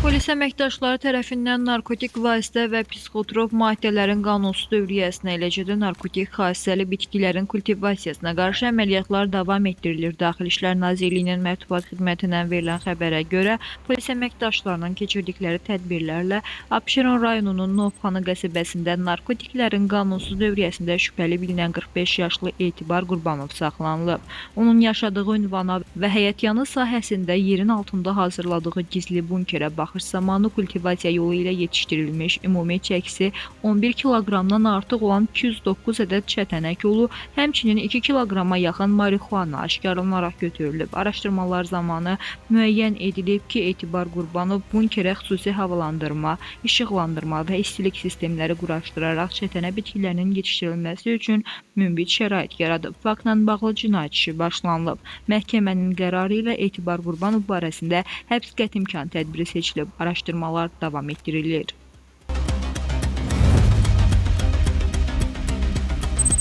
Polis əməkdaşları tərəfindən narkotik vasitə və psixotrop maddələrin qanunsuz dövriyyəsinə, eləcə də narkotik xassəli bitkilərin kultivasiyasına qarşı əməliyyatlar davam etdirilir. Daxili İşlər Nazirliyinin mətbuat xidmətindən verilən xəbərə görə, polis əməkdaşlarının keçirdikləri tədbirlərlə Abşeron rayonunun Novxanı qəsəbəsində narkotiklərin qanunsuz dövriyyəsində şübhəli bilinən 45 yaşlı Etibar Qurbanov saxlanılıb. Onun yaşadığı ünvana və həyətyanı sahəsində yerin altında hazırladığı gizli bunkerə baxış zamanı kultivasiya yolu ilə yetişdirilmiş ümumi çəkisi 11 kiloqramdan artıq olan 209 ədəd çətənək yolu, həmçinin 2 kiloqrama yaxın marixuana aşkarlanaraq götürülüb. Araşdırmalar zamanı müəyyən edilib ki, Etibar Qurbanov bunkerə xüsusi havalandırma, işıqlandırma və istilik sistemləri quraşdıraraq çətənə bitkilərinin yetişdirilməsi üçün münbit şərait yaradıb. Faktla bağlı cinayət işi başlanılıb. Məhkəmənin qərarı ilə Etibar Qurbanov barəsində həbs qətimkan tədbiri seçilib. Araşdırmalar davam etdirilir.